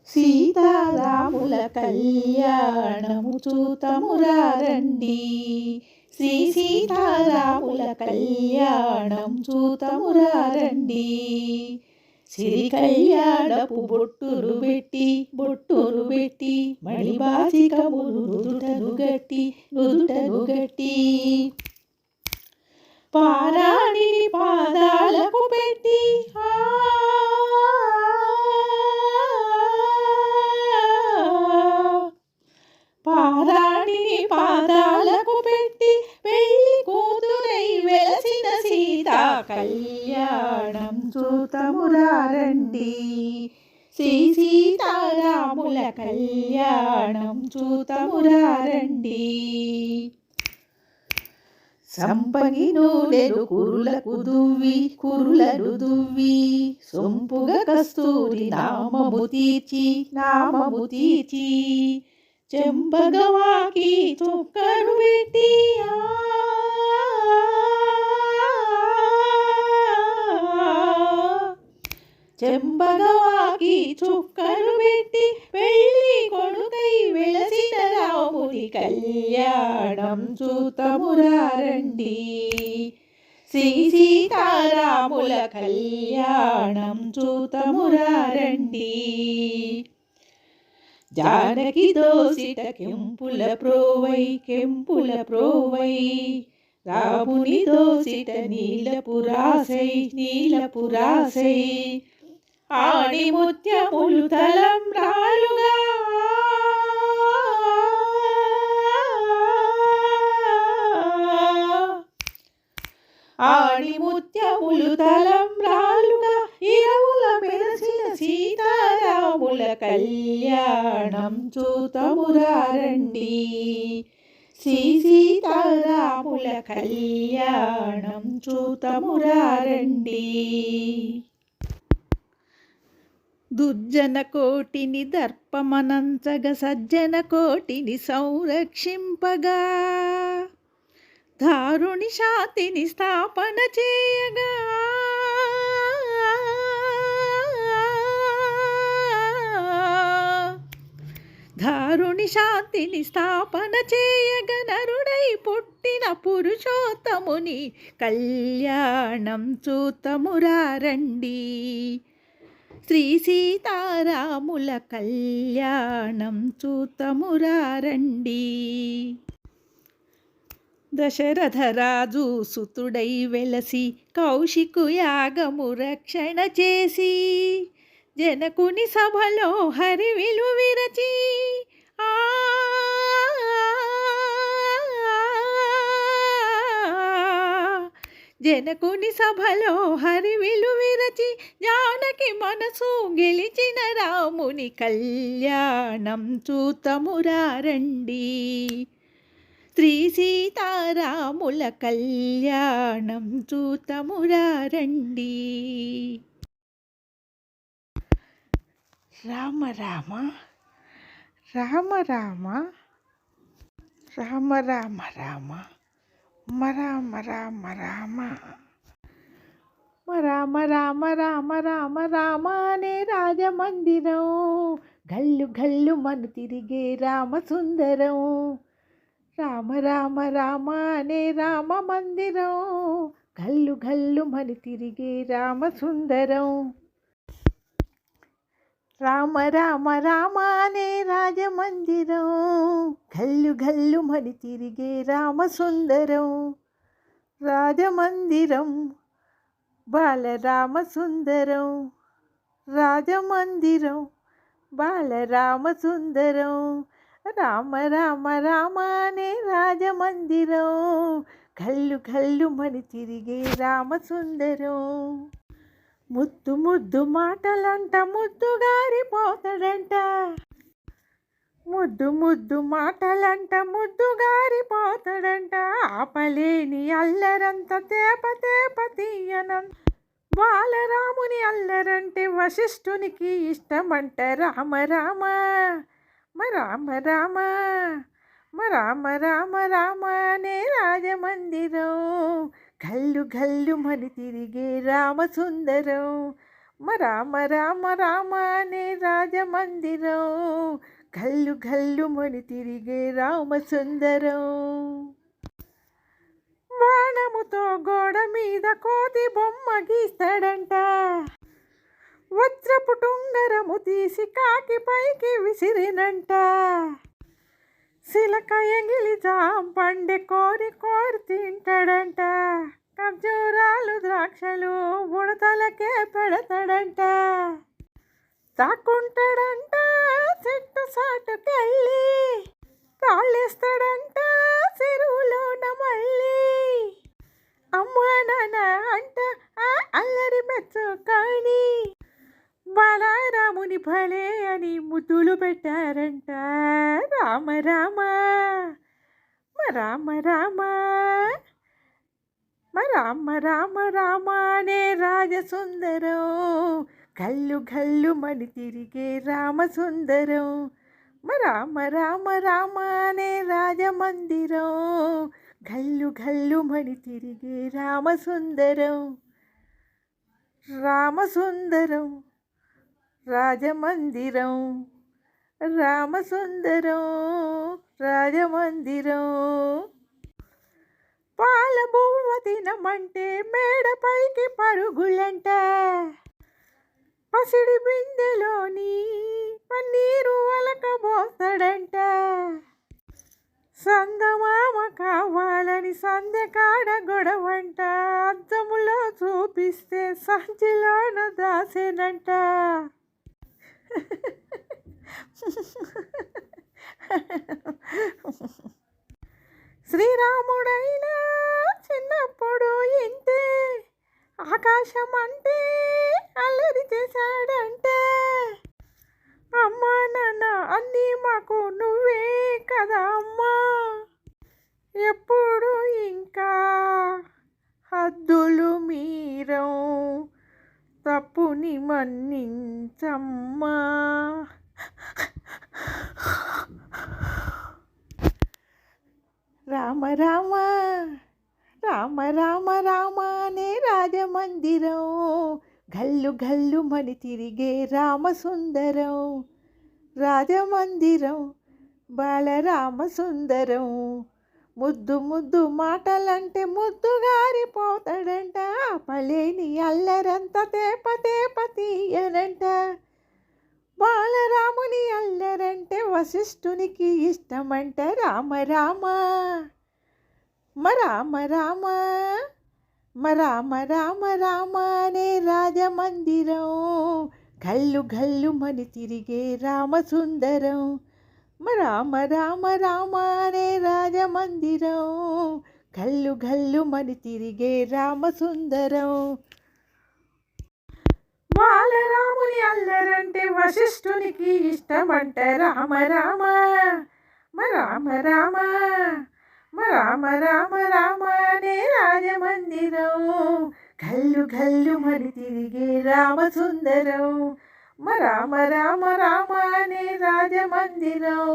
సీతారాముల కళ్యాణము చూతమురారండి. శ్రీ సీతారాముల కళ్యాణం చూతమురారండి. సిరి కళ్యాణపు బొట్టులు పెట్టి మణిబాసికములు నుదుటను గట్టి పారాణిని పాదాలకు పెట్టి పారాణిని పాదాలకు పెట్టి పెళ్లి కూతురై వెలసిన సీతా కళ్యాణం చూతమురారండి. శ్రీ సీతారాముల కళ్యాణం చూతమురారండి. సంపంగి నూనెలు కురులను దువ్వి సొంపుగా కస్తూరి నామము తీర్చి చెంపగవాకి చుక్కను పెట్టి చెంపగవాకి చుక్కను పెట్టి పెళ్లి కొడుకై వెలసిన రాముని కళ్యాణం చూతమురారండి. శ్రీ సీతారాముల కళ్యాణం చూతమురారండి. జానకి దోసిట కెంపుల ప్రోవై రాముని దోసిట నీలపురాసై ఆణిముత్యములు తలంబ్రాలుగా ఆణిముత్యములు తలంబ్రాలుగా ఇరవుల మెరసిన సీతారాముల కళ్యాణం చూతమురారండి. శ్రీ సీతారాముల కళ్యాణం చూతమురారండి. దుర్జన కోటిని దర్పమనంచగ సజ్జన కోటిని సంరక్షింపగా దారుణి శాంతిని స్థాపన చేయగా దారుణి శాంతిని స్థాపన చేయగ నరుడై పుట్టిన పురుషోత్తముని కళ్యాణం చూతమురారండి. శ్రీ సీతారాముల కళ్యాణం చూతమురారండి. దశరథరాజు సుతుడై వెలసి కౌశికు యాగము రక్షణ చేసి జనకుని సభలో హరివిలు విరచి జనకుని సభలో హరివిలు విరచి జానకి మనసు గెలిచిన రాముని కళ్యాణం చూతమురారండి. శ్రీ సీతారాముల కళ్యాణం చూతమురారండి. రామ రామ రామ రామ రామ రామ రామ రామ రామ రామ రామ రామ రామ రామ రామ అనే రాజమందిరం గల్లు గల్లు మను తిరిగే రామ సుందరం. రామ రామ రామ అనే రామ మందిరం గల్లు గల్లు మను తిరిగే రామ సుందరం. రామ రామ రామ అనే రాజమందిరం గల్లు గల్లు మని తిరిగే రామ సుందరం. రాజమందిరం బాలరామ సుందరం. రాజమందిరం బాలరామ సుందరం. రామ రామ రామ అనే రాజమందిరం గల్లు గల్లు మని తిరిగే రామ సుందరం. ముద్దు ముద్దు మాటలంట ముద్దుగారిపోతాడంట. ముద్దు ముద్దు మాటలంట ముద్దుగారిపోతాడంట. ఆపలేని అల్లరంత తేప తేప తీయనం. బాలరాముని అల్లరంటే వశిష్ఠునికి ఇష్టమంట. రామ రామ రామ రామ రామ రామ రామ అనే రాజమందిరం గల్లు గల్లు మని తిరిగే రామ సుందరం. రామ రామ రామ అనే రాజమందిరం, గల్లు గల్లు మని తిరిగే రామసుందరం. బాణముతో గోడ మీద కోతి బొమ్మ గీస్తాడంట, వజ్రపు టుంగరము తీసి కాకి పైకి విసిరినంట. సిలక ఎంగిలి జాంపండె కోరి కోరి తింటాడంట, ఖర్జూరాలు ద్రాక్షలు ఉడతలకే పెడతాడంట. తాకుంటాడంట చెట్టు సాటుకెళ్ళి, తాళ్ళేస్తాడంట చెరువులోన మళ్ళీ. అమ్మా నాన్న అంట ఆ అల్లరి మెచ్చుకొని, బాలరాముని భలే అని ముద్దులు పెట్టారంట. రామ రామ రామ రామ రామ రామ రామ అనే రాజసుందరం, గల్లు గల్లు మని తిరిగే రామసుందరం. రామ రామ రామ అనే రాజమందిరం, గల్లు గల్లు మని తిరిగే రామసుందరం. రామసుందరం రాజమందిరం, రామసుందరం రాజమందిరం. పాల బువ్వ తినమంటే మేడపైకి పరుగులంట, పసిడి బిందెలోని పన్నీరు అలకబోస్తాడంట. సందమామ కావాలని సందెకాడ గొడవంట, అద్దములో చూపిస్తే సంచిలోన దాసేనంట. శ్రీరాముడైనా చిన్నప్పుడు ఇంతే, ఆకాశం అంటే అల్లరి చేశాడంటే. అమ్మా నాన్న అన్నీ మాకు నువ్వే కదా అమ్మా, ఎప్పుడు ఇంకా హద్దులు మీరం, తప్పుని మన్నించమ్మా. రామ రామ రామ రామ రామ అనే రాజమందిరం, గల్లు గల్లు మని తిరిగే రామసుందరం. రాజమందిరం బాలరామసుందరం, ముద్దు ముద్దు మాటలంటే ముద్దు గారిపోతాడంట, పలేని అల్లరంత తేప తేప తీయనంట. బాలరాముని అల్లరంటే వశిష్ఠునికి ఇష్టమంట. రామ రామ రామ రామ రామ రామ రామ అనే రాజమందిరం, గల్లు గల్లు మని తిరిగే రామసుందరం. రామ రామ రామ అనే రాజమందిరం, గల్లు గల్లు మని తిరిగే రామసుందరం. బాలరాముని అల్లరంటే వశిష్ఠునికి ఇష్టమంట. రామ రామ రామ రామ రామ రామ రామ అనే రాజమందిరం, గల్లు గల్లు మని తిరిగే రామసుందరం. రామ రామ రామ అనే రాజమందిరం,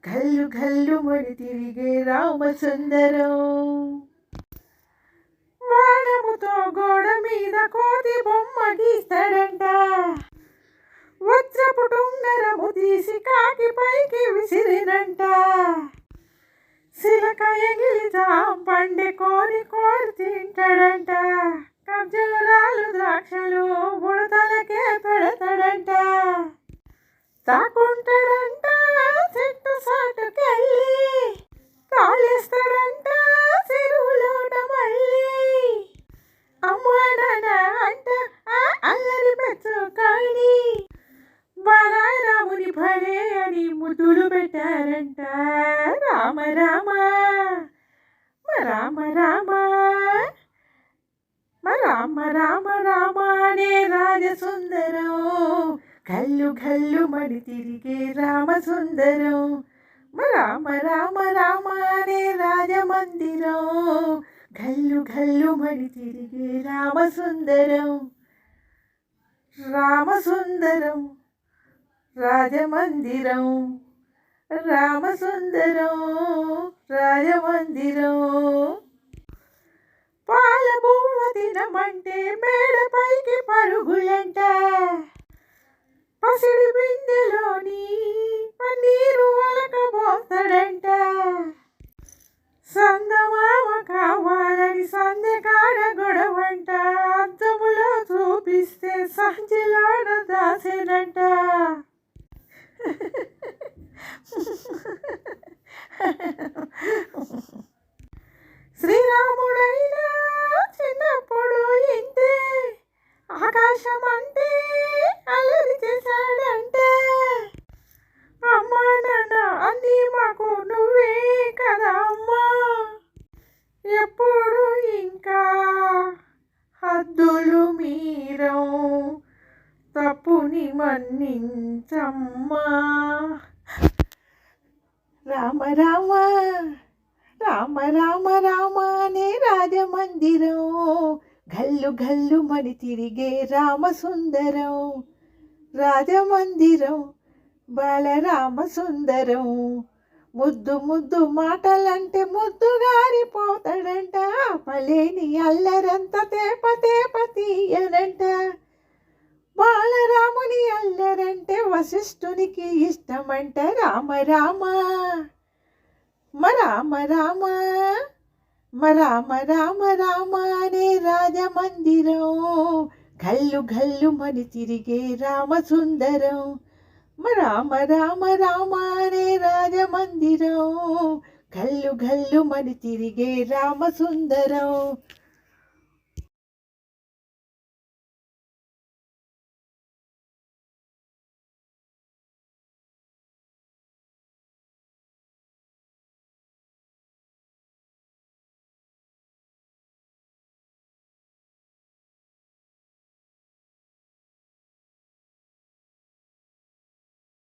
గల్లు గల్లు మని తిరిగే రామసుందరం. బాణముతో గోడ మీద కోతి బొమ్మ గీస్తాడంట, వజ్రపు టుంగరము తీసి కాకి పైకి విసిరినంట. సిలక ఎంగిలి జాంపండె కోరి కోరి తింటాడంట, ఖర్జూరాలు ద్రాక్షలు ఉడతలకే పెడతాడంట. తాకుంటాడంట చెట్టు సాటుకెళ్ళి, తాళ్ళేస్తాడంట చెరువులోన మళ్ళీ. అమ్మా నాన్న అంట ఆ అల్లరి మెచ్చుకొని, బాలరాముని భలే అని ముద్దులు పెట్టారంట. రామ రామ రామ రామ రామ రామ రామ అనే రాజసుందరం, గల్లు గల్లు మని తిరిగే రామసుందరం. రామ రామ రామ అనే రాజమందిరం, గల్లు గల్లు మని తిరిగే రామసుందరం. రామసుందరం రాజమందిరం, రామసుందరం రాజమందిరం. పాల బువ్వ తినమంటే మేడపైకి పరుగులంట, పసిడి బిందెలోని పన్నీరు వలకబోతాడంట, సందమామ కావాలని సందెకాడ గొడవంట, అద్దములో చూపిస్తే సంచిలోన దాసేనంట. శ్రీరాముడైనా చిన్నప్పుడు ఇంతే, ఆకాశం అంటే అల్లరి చేశాడంటే, అమ్మా నాన్న అన్నీ మాకు నువ్వే కదా అమ్మా, ఎప్పుడు ఇంకా హద్దులు మీరం, తప్పుని మన్నించమ్మా. రామ రామ రామ రామ రామ అనే రాజమందిరం, గల్లు గల్లు మని తిరిగే రామసుందరం, రాజమందిరం బాలరామ సుందరం, ముద్దు ముద్దు మాటలంటే ముద్దు గారిపోతాడంట, పలేని అల్లరంత తేప తేప తీయనంట, బాలరాముని అల్లరంటే వశిష్ఠునికి ఇష్టమంట. రామ రామ రామ రామ రామ రామ రామ అనే రాజమందిరం, గల్లు గల్లు మని తిరిగే రామసుందరం, రామ రామ రామ అనే రాజమందిరం, గల్లు గల్లు మని తిరిగే రామసుందరం.